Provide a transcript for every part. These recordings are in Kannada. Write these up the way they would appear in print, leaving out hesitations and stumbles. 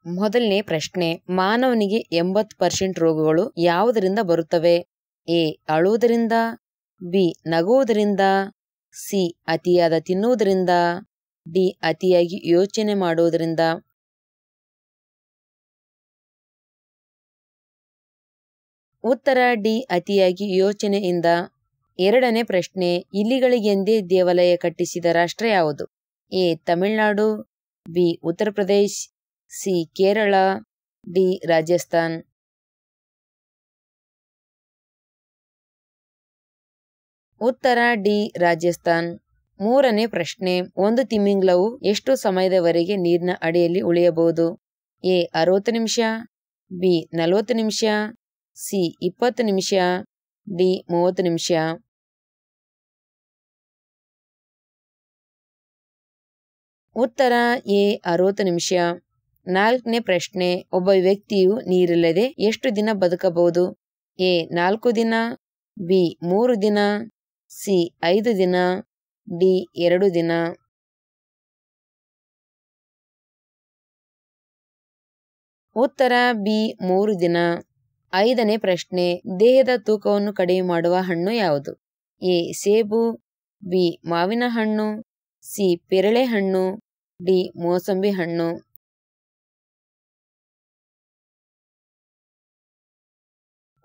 ಮೊದಲನೇ ಪ್ರಶ್ನೆ, ಮಾನವನಿಗೆ 80% ರೋಗಗಳು ಯಾವುದರಿಂದ ಬರುತ್ತವೆ? ಎ. ಅಳುವುದರಿಂದ, ಬಿ. ನಗುವುದರಿಂದ, ಸಿ. ಅತಿಯಾದ ತಿನ್ನುವುದರಿಂದ, ಡಿ. ಅತಿಯಾಗಿ ಯೋಚನೆ ಮಾಡುವುದರಿಂದ. ಉತ್ತರ ಡಿ. ಅತಿಯಾಗಿ ಯೋಚನೆಯಿಂದ. ಎರಡನೇ ಪ್ರಶ್ನೆ, ಇಲಿಗಳಿಗೆಂದೇ ದೇವಾಲಯ ಕಟ್ಟಿಸಿದ ರಾಷ್ಟ್ರ ಯಾವುದು? A. Tamil Nadu, B. Uttar Pradesh, C. Kerala, D. Rajasthan. ಉತ್ತರ ಡಿ. ರಾಜಸ್ಥಾನ್. ಮೂರನೇ ಪ್ರಶ್ನೆ, ಒಂದು ತಿಮಿಂಗಿಲವು ಎಷ್ಟು ಸಮಯದವರೆಗೆ ನೀರಿನ ಅಡಿಯಲ್ಲಿ ಉಳಿಯಬಹುದು? ಎ. 60 ನಿಮಿಷ, ಬಿ. 40 ನಿಮಿಷ, ಸಿ. 20 ನಿಮಿಷ, ಡಿ. 30 ನಿಮಿಷ. ಉತ್ತರ ಎ. 60 ನಿಮಿಷ. ನಾಲ್ಕನೇ ಪ್ರಶ್ನೆ, ಒಬ್ಬ ವ್ಯಕ್ತಿಯು ನೀರಿಲ್ಲದೆ ಎಷ್ಟು ದಿನ ಬದುಕಬಹುದು? ಎ. 4 ದಿನ, ಬಿ. 3 ದಿನ, ಸಿ. 5 ದಿನ, ಡಿ. 2 ದಿನ. ಉತ್ತರ ಬಿ. 3 ದಿನ. ಐದನೇ ಪ್ರಶ್ನೆ, ದೇಹದ ತೂಕವನ್ನು ಕಡಿಮೆ ಮಾಡುವ ಹಣ್ಣು ಯಾವುದು? ಎ. ಸೇಬು, ಬಿ. ಮಾವಿನ ಹಣ್ಣು, ಸಿ. ಪೇರಳೆ ಹಣ್ಣು, ಡಿ. ಮೋಸಂಬಿ ಹಣ್ಣು.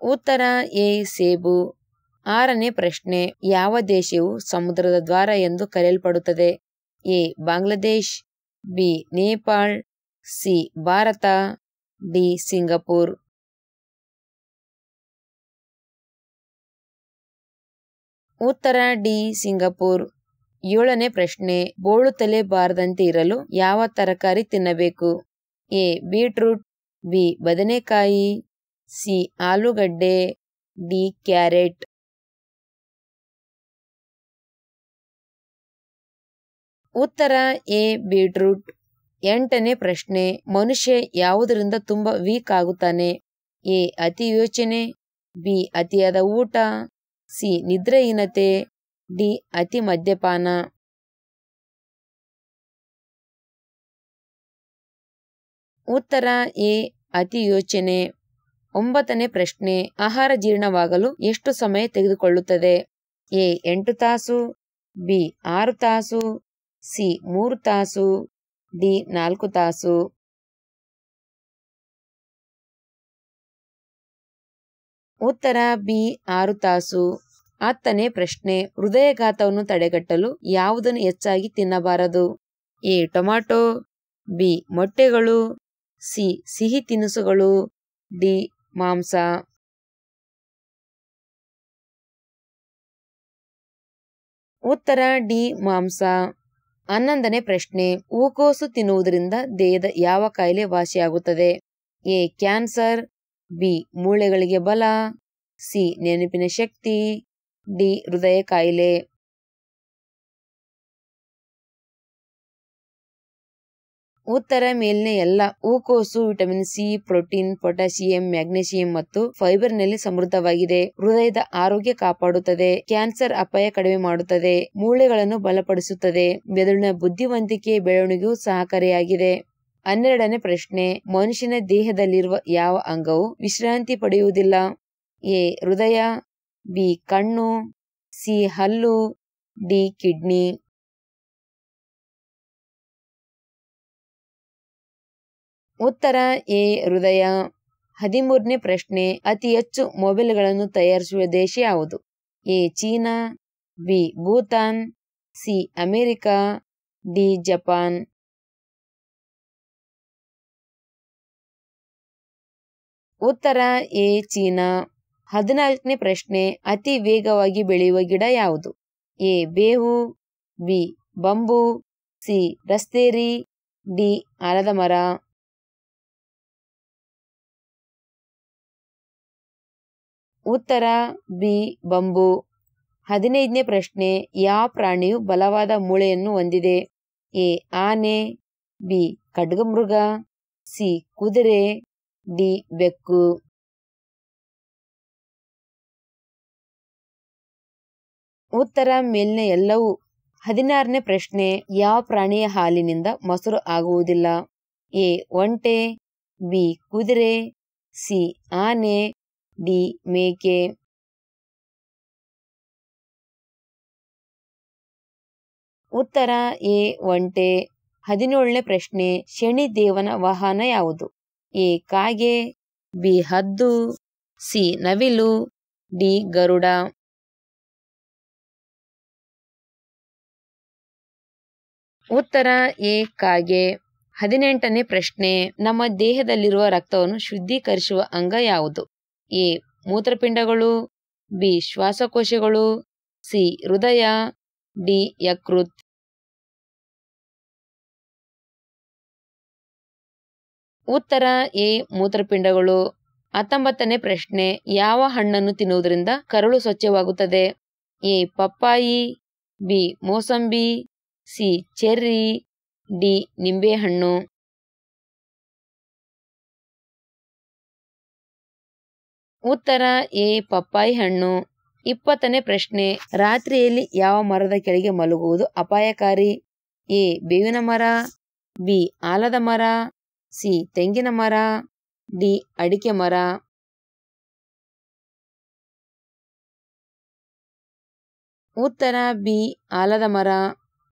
ಉತ್ತರ ಎ. ಸೇಬು. ಆರನೇ ಪ್ರಶ್ನೆ, ಯಾವ ದೇಶವು ಸಮುದ್ರದ ದ್ವಾರ ಎಂದು ಕರೆಯಲ್ಪಡುತ್ತದೆ? A. Bangladesh, B. Nepal, C. Bharat, D. Singapore. ಉತ್ತರ ಡಿ. ಸಿಂಗಪೂರ್. ಏಳನೇ ಪ್ರಶ್ನೆ, ಬೋಳು ತಲೆ ಬಾರದಂತೆ ಇರಲು ಯಾವ ತರಕಾರಿ ತಿನ್ನಬೇಕು? ಎ. Beetroot, B. ಬದನೆಕಾಯಿ, ಸಿ. ಆಲೂಗಡ್ಡೆ, ಡಿ. ಕ್ಯಾರೆಟ್. ಉತ್ತರ ಎ. ಬೀಟ್ರೂಟ್. ಎಂಟನೇ ಪ್ರಶ್ನೆ, ಮನುಷ್ಯ ಯಾವುದರಿಂದ ತುಂಬಾ ವೀಕ್ ಆಗುತ್ತಾನೆ? ಎ. ಅತಿ ಯೋಚನೆ, ಬಿ. ಅತಿಯಾದ ಊಟ, ಸಿ. ನಿದ್ರೆಹೀನತೆ, ಡಿ. ಅತಿ ಮದ್ಯಪಾನ. ಉತ್ತರ ಎ. ಅತಿ ಯೋಚನೆ. ಒಂಬತ್ತನೇ ಪ್ರಶ್ನೆ, ಆಹಾರ ಜೀರ್ಣವಾಗಲು ಎಷ್ಟು ಸಮಯ ತೆಗೆದುಕೊಳ್ಳುತ್ತದೆ? ಎ. 8 ತಾಸು, ಬಿ. 6 ತಾಸು, ಸಿ. 3 ತಾಸು, ಡಿ. 4 ತಾಸು. ಉತ್ತರ ಬಿ. 6 ತಾಸು. ಹತ್ತನೇ ಪ್ರಶ್ನೆ, ಹೃದಯಾಘಾತವನ್ನು ತಡೆಗಟ್ಟಲು ಯಾವುದನ್ನು ಹೆಚ್ಚಾಗಿ ತಿನ್ನಬಾರದು? ಎ. Tomato, B. ಮೊಟ್ಟೆಗಳು, ಸಿ. ಸಿಹಿ ತಿನಿಸುಗಳು, ಡಿ. ಮಾಂಸ. ಉತ್ತರ ಡಿ. ಮಾಂಸ. ಹನ್ನೊಂದನೇ ಪ್ರಶ್ನೆ, ಹೂಕೋಸು ತಿನ್ನುವುದರಿಂದ ದೇಹದ ಯಾವ ಕಾಯಿಲೆ ವಾಸಿಯಾಗುತ್ತದೆ? ಎ. Cancer, B. ಮೂಳೆಗಳಿಗೆ ಬಲ, ಸಿ. ನೆನಪಿನ ಶಕ್ತಿ, ಡಿ. ಹೃದಯ ಕಾಯಿಲೆ. ಉತ್ತರ ಮೇಲಿನ ಎಲ್ಲ. ಹೂಕೋಸು vitamin C, protein, potassium, magnesium ಮತ್ತು ಫೈಬರ್ ನಲ್ಲಿ ಸಮೃದ್ಧವಾಗಿದೆ. ಹೃದಯದ ಆರೋಗ್ಯ ಕಾಪಾಡುತ್ತದೆ, ಕ್ಯಾನ್ಸರ್ ಅಪಾಯ ಕಡಿಮೆ ಮಾಡುತ್ತದೆ, ಮೂಳೆಗಳನ್ನು ಬಲಪಡಿಸುತ್ತದೆ, ಮೆದುಳಿನ ಬುದ್ಧಿವಂತಿಕೆ ಬೆಳವಣಿಗೆಯೂ ಸಹಕಾರಿಯಾಗಿದೆ. 12ನೇ ಪ್ರಶ್ನೆ, ಮನುಷ್ಯನ ದೇಹದಲ್ಲಿರುವ ಯಾವ ಅಂಗವು ವಿಶ್ರಾಂತಿ ಪಡೆಯುವುದಿಲ್ಲ? ಎ. ಹೃದಯ, ಬಿ. ಕಣ್ಣು, ಸಿ. ಹಲ್ಲು, ಡಿ. ಕಿಡ್ನಿ. ಉತ್ತರ ಎ. ಹೃದಯ. 13ನೇ ಪ್ರಶ್ನೆ, ಅತಿ ಹೆಚ್ಚು ಮೊಬೈಲ್ಗಳನ್ನು ತಯಾರಿಸುವ ದೇಶ ಯಾವುದು? A. China, B. Bhutan, C. America, D. Japan. ಉತ್ತರ ಎ. ಚೀನಾ. 14ನೇ ಪ್ರಶ್ನೆ, ಅತಿ ವೇಗವಾಗಿ ಬೆಳೆಯುವ ಗಿಡ ಯಾವುದು? ಎ. ಬೇವು, ಬಿ. Bamboo, C. ರಸ್ತೆರಿ, ಡಿ. ಆಲದ ಮರ. ಉತ್ತರ ಬಿ. ಬಂಬು. 15ನೇ ಪ್ರಶ್ನೆ, ಯಾವ ಪ್ರಾಣಿಯು ಬಲವಾದ ಮೂಳೆಯನ್ನು ಹೊಂದಿದೆ? ಎ. ಆನೆ, ಬಿ. ಖಡ್ಗಮೃಗ, ಸಿ. ಕುದುರೆ, ಡಿ. ಬೆಕ್ಕು. ಉತ್ತರ ಮೇಲಿನ ಎಲ್ಲವೂ. 16ನೇ ಪ್ರಶ್ನೆ, ಯಾವ ಪ್ರಾಣಿಯ ಹಾಲಿನಿಂದ ಮೊಸರು ಆಗುವುದಿಲ್ಲ? ಎ. ಒಂಟೆ, ಬಿ ಕುದುರೆ, ಸಿ ಆನೆ, ಡಿ ಮೇಕೆ. ಉತ್ತರ ಎ ಒಂಟೆ. 17ನೇ ಪ್ರಶ್ನೆ, ಶನಿ ದೇವನ ವಾಹನ ಯಾವುದು? ಎ ಕಾಗೆ, ಬಿ ಹದ್ದು, ಸಿ ನವಿಲು, ಡಿ ಗರುಡ. ಉತ್ತರ ಎ ಕಾಗೆ. 18ನೇ ಪ್ರಶ್ನೆ, ನಮ್ಮ ದೇಹದಲ್ಲಿರುವ ರಕ್ತವನ್ನು ಶುದ್ಧೀಕರಿಸುವ ಅಂಗ ಯಾವುದು? ಎ ಮೂತ್ರಪಿಂಡಗಳು, ಬಿ ಶ್ವಾಸಕೋಶಗಳು, ಸಿ ಹೃದಯ, ಡಿ ಯಕೃತ್. ಉತ್ತರ ಎ ಮೂತ್ರಪಿಂಡಗಳು. 19ನೇ ಪ್ರಶ್ನೆ, ಯಾವ ಹಣ್ಣನ್ನು ತಿನ್ನುವುದರಿಂದ ಕರಳು ಸ್ವಚ್ಛವಾಗುತ್ತದೆ? ಎ ಪಪ್ಪಾಯಿ, ಬಿ ಮೋಸಂಬಿ, ಸಿ ಚೆರ್ರಿ, ಡಿ ನಿಂಬೆಹಣ್ಣು. ಉತ್ತರ ಎ ಪಪ್ಪಾಯಿ ಹಣ್ಣು. 20ನೇ ಪ್ರಶ್ನೆ, ರಾತ್ರಿಯಲ್ಲಿ ಯಾವ ಮರದ ಕೆಳಗೆ ಮಲಗುವುದು ಅಪಾಯಕಾರಿ? ಎ ಬೇವಿನ ಮರ, ಬಿ ಆಲದ ಮರ, ಸಿ ತೆಂಗಿನ ಮರ, ಡಿ ಅಡಿಕೆ ಮರ. ಉತ್ತರ ಬಿ ಆಲದ ಮರ.